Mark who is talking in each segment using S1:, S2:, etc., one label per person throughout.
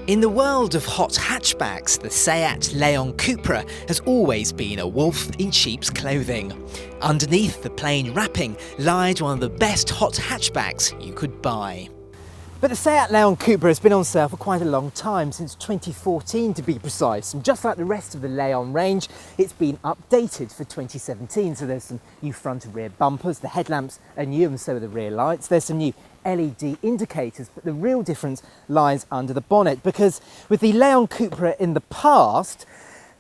S1: In the world of hot hatchbacks, the Seat Leon Cupra has always been a wolf in sheep's clothing. Underneath the plain wrapping lied one of the best hot hatchbacks you could buy. But the Seat Leon Cupra has been on sale for quite a long time, since 2014 to be precise, and just like the rest of the Leon range, it's been updated for 2017. So there's some new front and rear bumpers, the headlamps are new and so are the rear lights, there's some new LED indicators, but the real difference lies under the bonnet, because with the Leon Cupra in the past,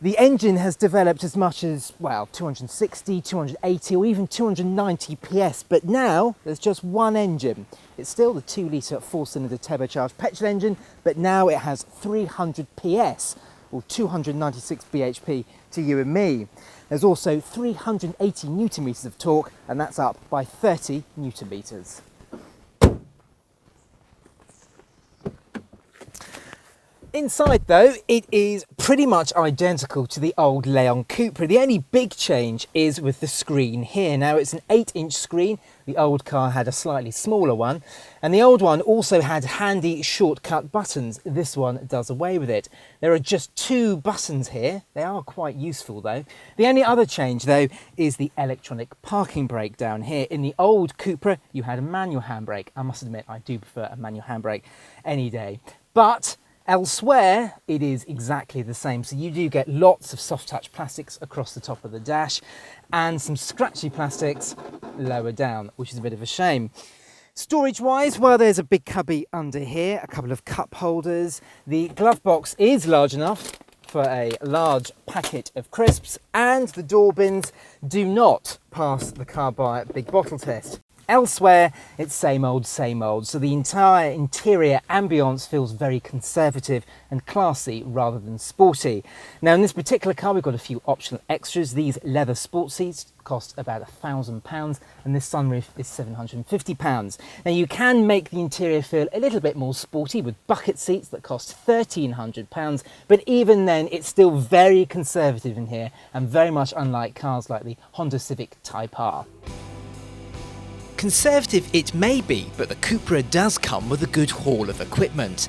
S1: the engine has developed as much as, well, 260, 280 or even 290 PS, but now there's just one engine. It's still the 2-litre 4-cylinder turbocharged petrol engine, but now it has 300 PS or 296 bhp to you and me. There's also 380 newton meters of torque, and that's up by 30 newton meters. Inside though, it is pretty much identical to the old Leon Cupra. The only big change is with the screen here. Now it's an 8-inch screen, the old car had a slightly smaller one, and the old one also had handy shortcut buttons. This one does away with it. There are just 2 buttons here, they are quite useful though. The only other change though is the electronic parking brake down here. In the old Cupra you had a manual handbrake. I must admit I do prefer a manual handbrake any day. But elsewhere, it is exactly the same. So you do get lots of soft touch plastics across the top of the dash and some scratchy plastics lower down, which is a bit of a shame. Storage wise, well, there's a big cubby under here, a couple of cup holders. The glove box is large enough for a large packet of crisps, and the door bins do not pass the Carbuyer big bottle test. Elsewhere, it's same old, so the entire interior ambience feels very conservative and classy rather than sporty. Now in this particular car we've got a few optional extras. These leather sports seats cost about £1,000 and this sunroof is £750. Now you can make the interior feel a little bit more sporty with bucket seats that cost £1,300, but even then it's still very conservative in here and very much unlike cars like the Honda Civic Type R. Conservative it may be, but the Cupra does come with a good haul of equipment.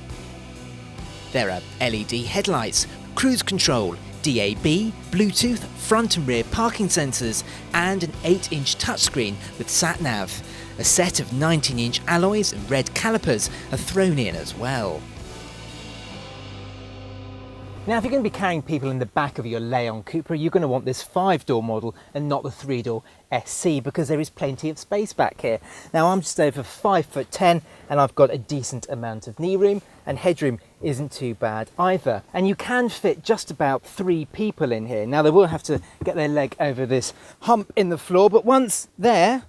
S1: There are LED headlights, cruise control, DAB, Bluetooth, front and rear parking sensors, and an 8-inch touchscreen with sat-nav. A set of 19-inch alloys and red calipers are thrown in as well. Now if you're going to be carrying people in the back of your Leon Cupra, you're going to want this 5-door model and not the 3-door SC, because there is plenty of space back here. Now I'm just over 5'10" and I've got a decent amount of knee room, and headroom isn't too bad either. And you can fit just about 3 people in here. Now they will have to get their leg over this hump in the floor, but once there,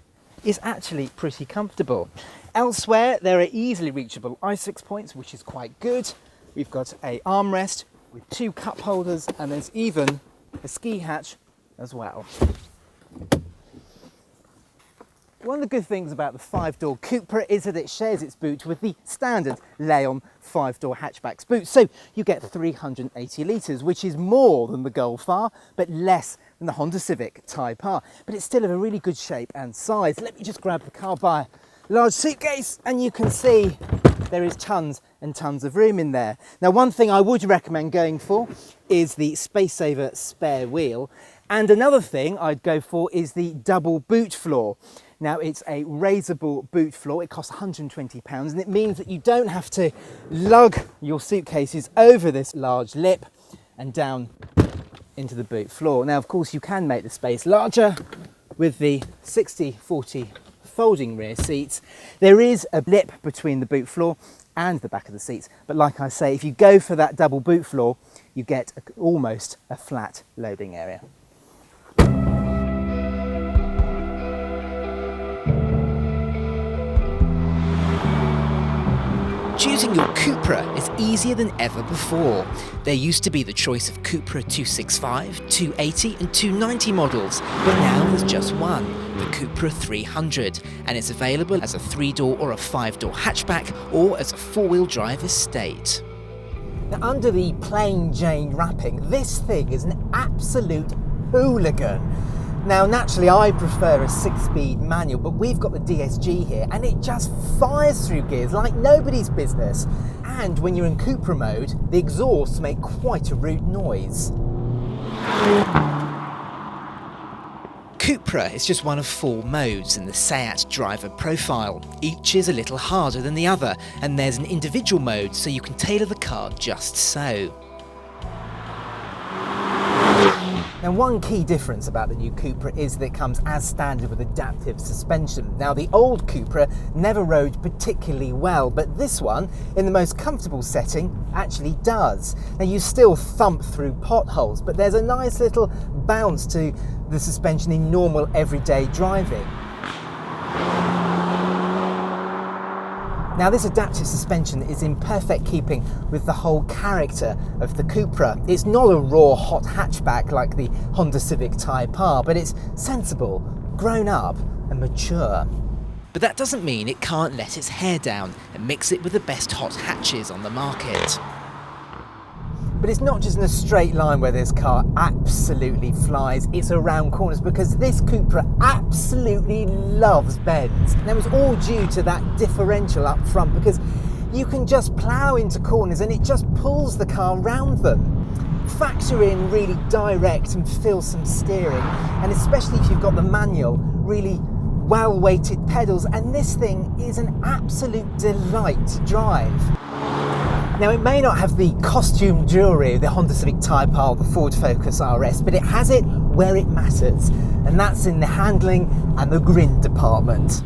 S1: it's actually pretty comfortable. Elsewhere there are easily reachable eye-6 points, which is quite good. We've got a armrest with 2 cup holders, and there's even a ski hatch as well. One of the good things about the 5-door Cupra is that it shares its boot with the standard Leon 5-door hatchback's boot. So you get 380 litres, which is more than the Golf R, but less than the Honda Civic Type R. But it's still of a really good shape and size. Let me just grab the Carbuyer large suitcase, and you can see there is tons and tons of room in there. Now one thing I would recommend going for is the Space Saver spare wheel, and another thing I'd go for is the double boot floor. Now it's a raisable boot floor, it costs £120, and it means that you don't have to lug your suitcases over this large lip and down into the boot floor. Now of course you can make the space larger with the 60/40 folding rear seats. There is a lip between the boot floor and the back of the seats, but like I say, if you go for that double boot floor, you get almost a flat loading area. Choosing your Cupra is easier than ever before. There used to be the choice of Cupra 265, 280 and 290 models, but now there's just one, the Cupra 300, and it's available as a 3-door or a 5-door hatchback or as a 4-wheel drive estate. Now under the plain Jane wrapping, this thing is an absolute hooligan. Now naturally I prefer a 6-speed manual, but we've got the DSG here and it just fires through gears like nobody's business. And when you're in Cupra mode, the exhausts make quite a rude noise. Cupra is just one of 4 modes in the Seat driver profile. Each is a little harder than the other, and there's an individual mode so you can tailor the car just so. Now one key difference about the new Cupra is that it comes as standard with adaptive suspension. Now the old Cupra never rode particularly well, but this one, in the most comfortable setting, actually does. Now you still thump through potholes, but there's a nice little bounce to the suspension in normal everyday driving. Now this adaptive suspension is in perfect keeping with the whole character of the Cupra. It's not a raw hot hatchback like the Honda Civic Type R, but it's sensible, grown up and mature. But that doesn't mean it can't let its hair down and mix it with the best hot hatches on the market. But it's not just in a straight line where this car absolutely flies, it's around corners, because this Cupra absolutely loves bends. And it was all due to that differential up front, because you can just plough into corners and it just pulls the car round them. Factor in really direct and fearsome steering, and especially if you've got the manual, really well-weighted pedals, and this thing is an absolute delight to drive. Now it may not have the costume jewellery of the Honda Civic Type R or the Ford Focus RS, but it has it where it matters, and that's in the handling and the grin department.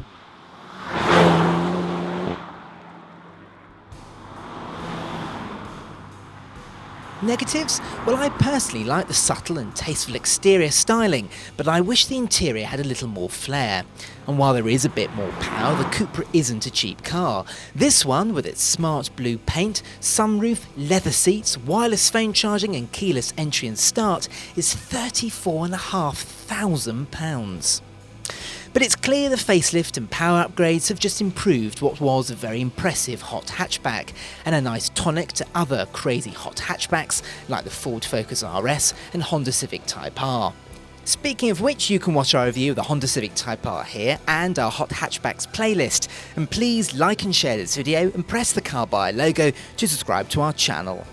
S1: Negatives? Well, I personally like the subtle and tasteful exterior styling, but I wish the interior had a little more flair. And while there is a bit more power, the Cupra isn't a cheap car. This one, with its smart blue paint, sunroof, leather seats, wireless phone charging and keyless entry and start, is £34,500. But it's clear the facelift and power upgrades have just improved what was a very impressive hot hatchback, and a nice tonic to other crazy hot hatchbacks like the Ford Focus RS and Honda Civic Type R. Speaking of which, you can watch our review of the Honda Civic Type R here and our Hot Hatchbacks playlist. And please like and share this video and press the Carbuyer logo to subscribe to our channel.